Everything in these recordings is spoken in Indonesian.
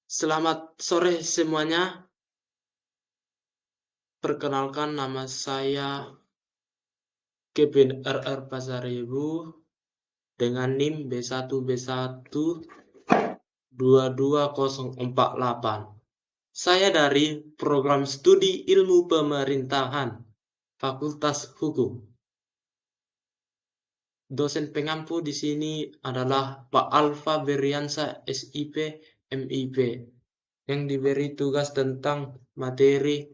Selamat sore semuanya. Perkenalkan nama saya Kevin RR Pasaribu dengan NIM B1B1 22048. Saya dari Program Studi Ilmu Pemerintahan, Fakultas Hukum. Dosen pengampu di sini adalah Pak Alfa Beriansa SIP MIP yang diberi tugas tentang materi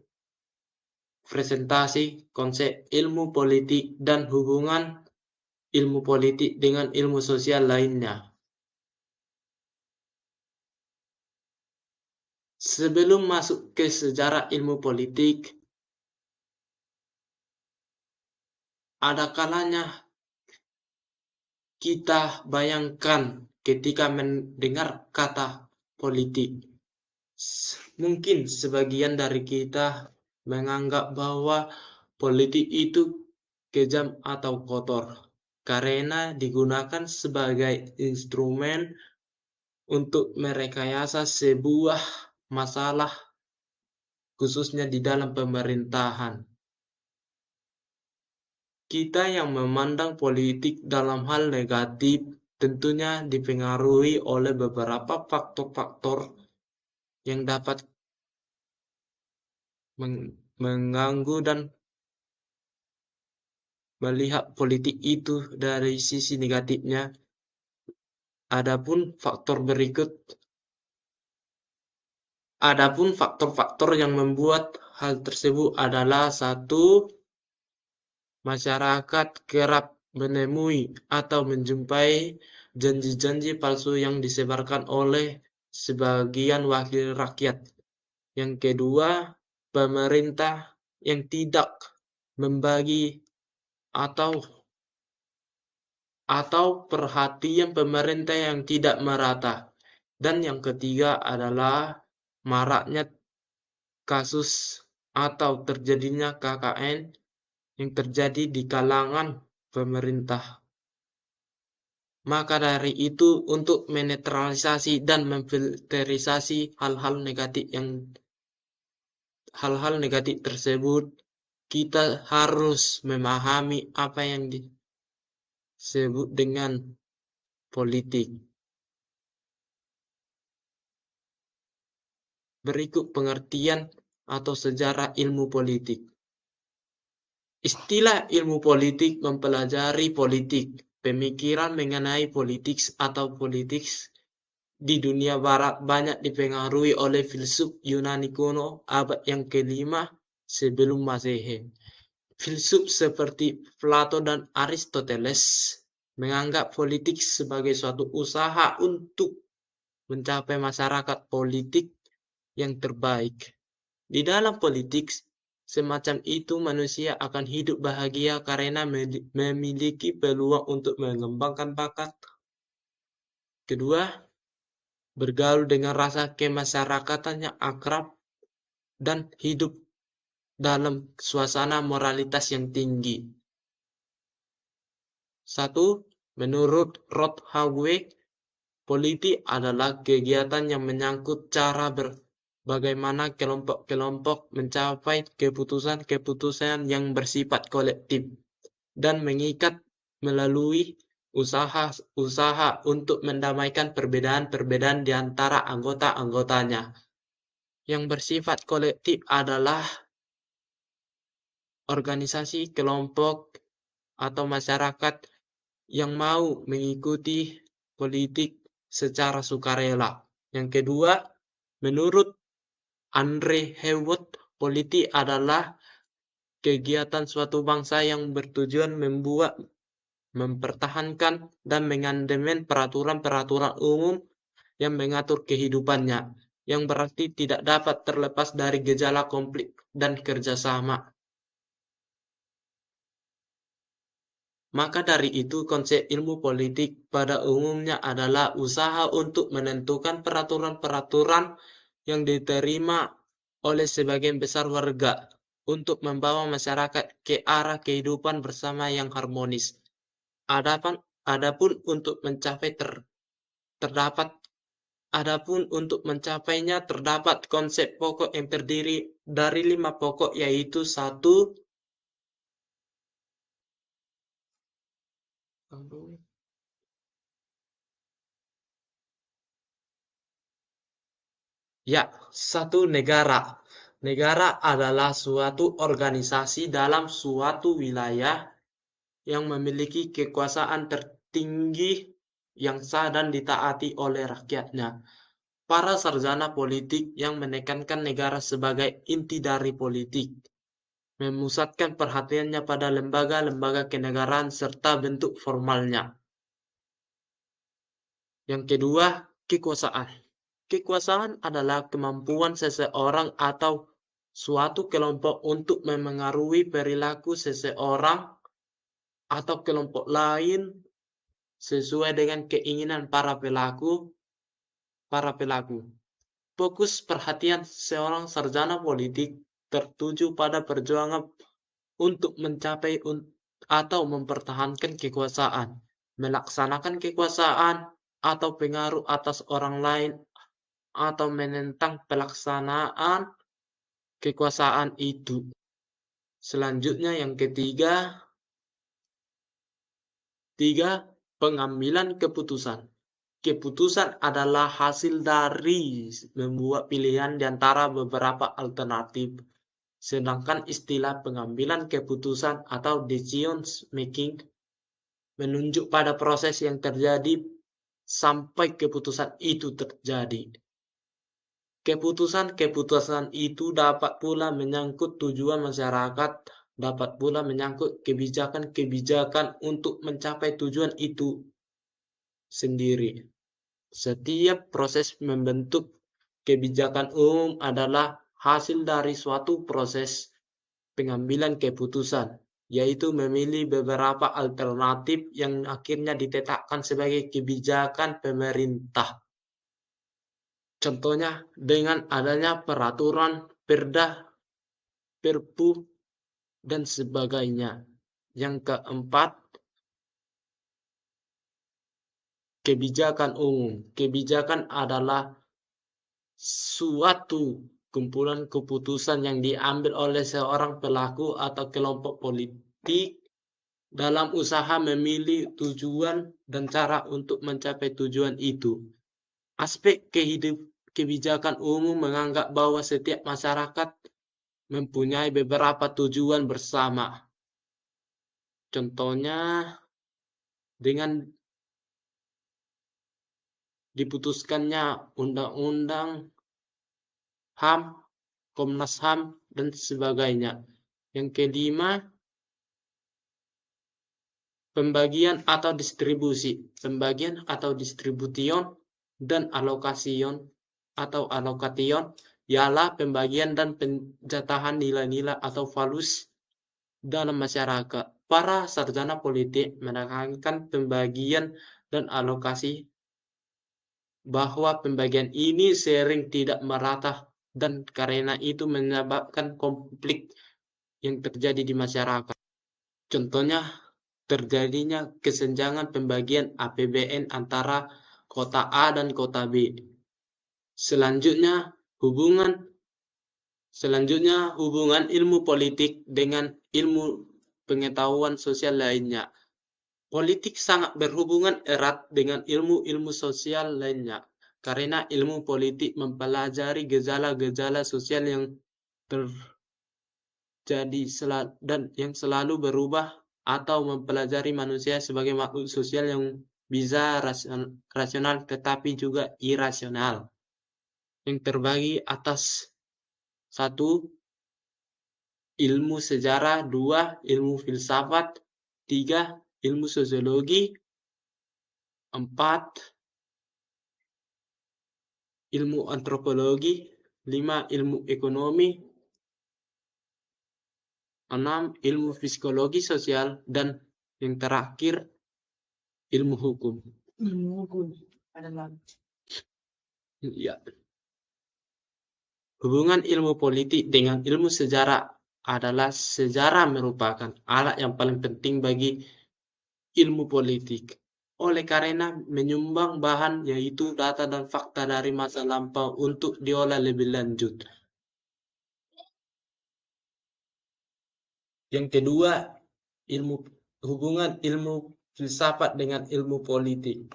presentasi konsep ilmu politik dan hubungan ilmu politik dengan ilmu sosial lainnya. Sebelum masuk ke sejarah ilmu politik, ada kalanya kita bayangkan ketika mendengar kata politik. Mungkin sebagian dari kita menganggap bahwa politik itu kejam atau kotor karena digunakan sebagai instrumen untuk merekayasa sebuah masalah, khususnya di dalam pemerintahan. Kita yang memandang politik dalam hal negatif tentunya dipengaruhi oleh beberapa faktor-faktor yang dapat mengganggu dan melihat politik itu dari sisi negatifnya. Adapun faktor yang membuat hal tersebut adalah satu, masyarakat kerap menemui atau menjumpai janji-janji palsu yang disebarkan oleh sebagian wakil rakyat. Yang kedua, pemerintah yang tidak membagi atau perhatian pemerintah yang tidak merata. Dan yang ketiga adalah maraknya kasus atau terjadinya KKN yang terjadi di kalangan pemerintah. Maka dari itu, untuk menetralisasi dan memfilterisasi hal-hal negatif tersebut, kita harus memahami apa yang disebut dengan politik. Berikut pengertian atau sejarah ilmu politik. Istilah ilmu politik mempelajari politik, pemikiran mengenai politik atau politik di dunia barat banyak dipengaruhi oleh filsuf Yunani kuno abad yang ke-5 sebelum Masehi. Filsuf seperti Plato dan Aristoteles menganggap politik sebagai suatu usaha untuk mencapai masyarakat politik yang terbaik. Di dalam politik semacam itu, manusia akan hidup bahagia karena memiliki peluang untuk mengembangkan bakat. Kedua, bergaul dengan rasa kemasyarakatan yang akrab dan hidup dalam suasana moralitas yang tinggi. 1. Menurut Rod Hague, politik adalah kegiatan yang menyangkut cara bagaimana kelompok-kelompok mencapai keputusan-keputusan yang bersifat kolektif dan mengikat melalui usaha untuk mendamaikan perbedaan-perbedaan di antara anggota-anggotanya. Yang bersifat kolektif adalah organisasi, kelompok, atau masyarakat yang mau mengikuti politik secara sukarela. Yang kedua, menurut Andre Hewlett, politik adalah kegiatan suatu bangsa yang bertujuan mempertahankan dan mengamandemen peraturan-peraturan umum yang mengatur kehidupannya, yang berarti tidak dapat terlepas dari gejala konflik dan kerjasama. Maka dari itu, konsep ilmu politik pada umumnya adalah usaha untuk menentukan peraturan-peraturan yang diterima oleh sebagian besar warga untuk membawa masyarakat ke arah kehidupan bersama yang harmonis. Adapun untuk mencapai terdapat Adapun untuk mencapainya terdapat konsep pokok yang terdiri dari 5 pokok, yaitu 1. Ya, 1. Negara. Negara adalah suatu organisasi dalam suatu wilayah yang memiliki kekuasaan tertinggi yang sah dan ditaati oleh rakyatnya. Para sarjana politik yang menekankan negara sebagai inti dari politik, memusatkan perhatiannya pada lembaga-lembaga kenegaraan serta bentuk formalnya. Yang kedua, kekuasaan. Kekuasaan adalah kemampuan seseorang atau suatu kelompok untuk memengaruhi perilaku seseorang atau kelompok lain sesuai dengan keinginan para pelaku. Fokus perhatian seorang sarjana politik tertuju pada perjuangan untuk mencapai atau mempertahankan kekuasaan, melaksanakan kekuasaan atau pengaruh atas orang lain, atau menentang pelaksanaan kekuasaan itu. Selanjutnya yang ketiga, pengambilan keputusan. Keputusan adalah hasil dari membuat pilihan di antara beberapa alternatif. Sedangkan istilah pengambilan keputusan atau decision making menunjuk pada proses yang terjadi sampai keputusan itu terjadi. Keputusan-keputusan itu dapat pula menyangkut tujuan masyarakat, dapat pula menyangkut kebijakan-kebijakan untuk mencapai tujuan itu sendiri. Setiap proses membentuk kebijakan umum adalah hasil dari suatu proses pengambilan keputusan, yaitu memilih beberapa alternatif yang akhirnya ditetapkan sebagai kebijakan pemerintah. Contohnya dengan adanya peraturan, perda, perpu, dan sebagainya. Yang keempat, kebijakan umum. Kebijakan adalah suatu kumpulan keputusan yang diambil oleh seorang pelaku atau kelompok politik dalam usaha memilih tujuan dan cara untuk mencapai tujuan itu. Aspek kebijakan umum menganggap bahwa setiap masyarakat mempunyai beberapa tujuan bersama. Contohnya dengan diputuskannya undang-undang HAM, Komnas HAM, dan sebagainya. Yang kelima, pembagian atau distribusi. Pembagian atau distribution dan alokation atau alokation ialah pembagian dan penjatahan nilai-nilai atau values dalam masyarakat. Para sarjana politik menekankan pembagian dan alokasi, bahwa pembagian ini sering tidak merata dan karena itu menyebabkan konflik yang terjadi di masyarakat. Contohnya terjadinya kesenjangan pembagian APBN antara kota A dan kota B. Selanjutnya hubungan ilmu politik dengan ilmu pengetahuan sosial lainnya. Politik sangat berhubungan erat dengan ilmu-ilmu sosial lainnya, karena ilmu politik mempelajari gejala-gejala sosial yang terjadi dan yang selalu berubah, atau mempelajari manusia sebagai makhluk sosial yang bisa rasional tetapi juga irasional, yang terbagi atas 1. Ilmu sejarah, 2. Ilmu filsafat, 3. Ilmu sosiologi, 4. Ilmu antropologi, 5. Ilmu ekonomi, 6. Ilmu psikologi sosial, dan yang terakhir ilmu hukum. Ilmu hukum adalah ya. Hubungan ilmu politik dengan ilmu sejarah adalah sejarah merupakan alat yang paling penting bagi ilmu politik. oleh karena menyumbang bahan yaitu data dan fakta dari masa lampau untuk diolah lebih lanjut. Yang kedua, hubungan ilmu filsafat dengan ilmu politik.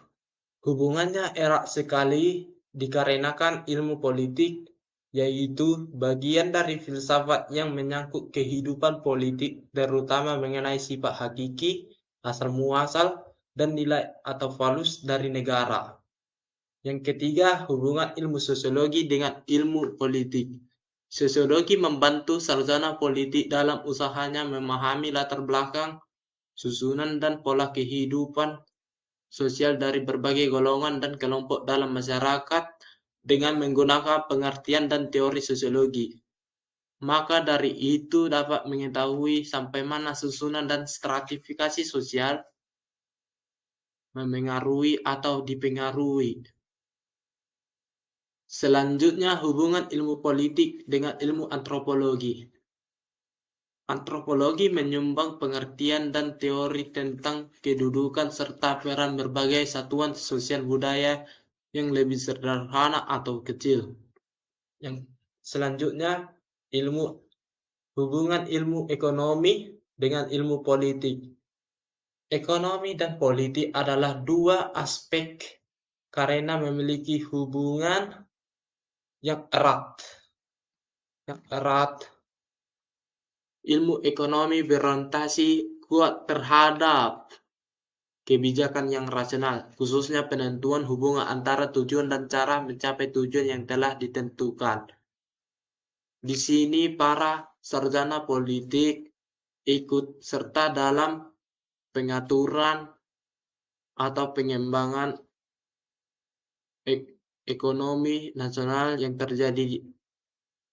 Hubungannya erat sekali dikarenakan ilmu politik yaitu bagian dari filsafat yang menyangkut kehidupan politik, terutama mengenai sifat hakiki, asal muasal, dan nilai atau values dari negara. Yang ketiga, hubungan ilmu sosiologi dengan ilmu politik. Sosiologi membantu sarjana politik dalam usahanya memahami latar belakang, susunan, dan pola kehidupan sosial dari berbagai golongan dan kelompok dalam masyarakat dengan menggunakan pengertian dan teori sosiologi. Maka dari itu dapat mengetahui sampai mana susunan dan stratifikasi sosial memengaruhi atau dipengaruhi. Selanjutnya, hubungan ilmu politik dengan ilmu antropologi. Antropologi menyumbang pengertian dan teori tentang kedudukan serta peran berbagai satuan sosial budaya yang lebih sederhana atau kecil. Yang selanjutnya, hubungan ilmu ekonomi dengan ilmu politik. Ekonomi dan politik adalah dua aspek karena memiliki hubungan yang erat. Ilmu ekonomi berorientasi kuat terhadap kebijakan yang rasional, khususnya penentuan hubungan antara tujuan dan cara mencapai tujuan yang telah ditentukan. Di sini para sarjana politik ikut serta dalam pengaturan atau pengembangan ekonomi nasional yang terjadi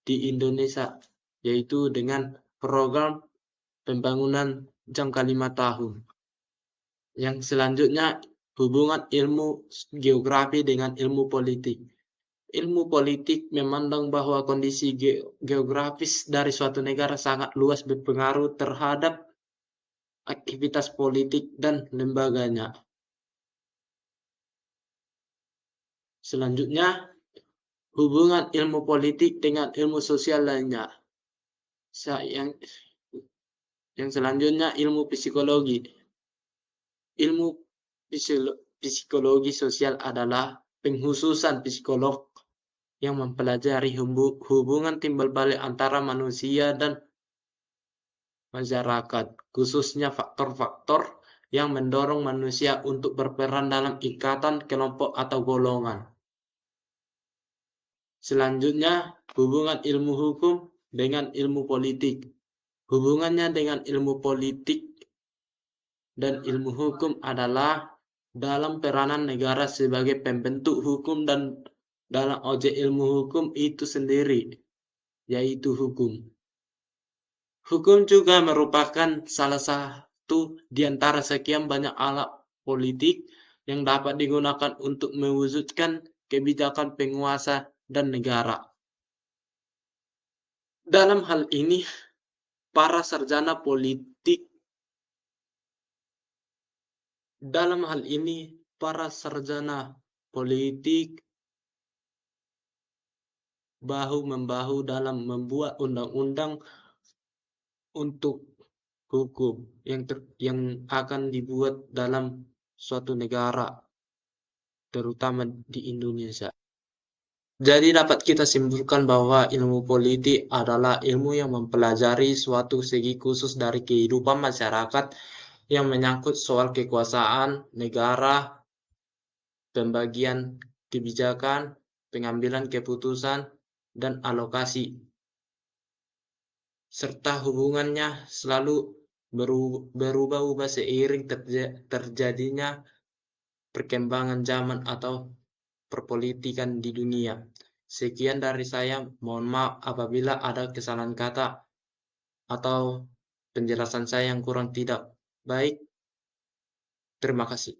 di Indonesia, yaitu dengan program pembangunan jangka 5 tahun. Yang selanjutnya, hubungan ilmu geografi dengan ilmu politik. Ilmu politik memandang bahwa kondisi geografis dari suatu negara sangat luas berpengaruh terhadap aktivitas politik dan lembaganya. Selanjutnya, hubungan ilmu politik dengan ilmu sosial lainnya. Yang selanjutnya, ilmu psikologi. Ilmu psikologi sosial adalah pengkhususan psikolog yang mempelajari hubungan timbal balik antara manusia dan masyarakat, khususnya faktor-faktor yang mendorong manusia untuk berperan dalam ikatan kelompok atau golongan. Selanjutnya, hubungan ilmu hukum dengan ilmu politik. Hubungannya dengan ilmu politik dan ilmu hukum adalah dalam peranan negara sebagai pembentuk hukum dan dalam objek ilmu hukum itu sendiri, yaitu hukum. Hukum juga merupakan salah satu di antara sekian banyak alat politik yang dapat digunakan untuk mewujudkan kebijakan penguasa dan negara. Dalam hal ini, para sarjana politik bahu-membahu dalam membuat undang-undang untuk hukum yang akan dibuat dalam suatu negara, terutama di Indonesia. Jadi dapat kita simpulkan bahwa ilmu politik adalah ilmu yang mempelajari suatu segi khusus dari kehidupan masyarakat yang menyangkut soal kekuasaan negara, pembagian kebijakan, pengambilan keputusan, dan alokasi, serta hubungannya selalu berubah-ubah seiring terjadinya perkembangan zaman atau perpolitikan di dunia. Sekian dari saya, mohon maaf apabila ada kesalahan kata atau penjelasan saya yang kurang tidak baik. Terima kasih.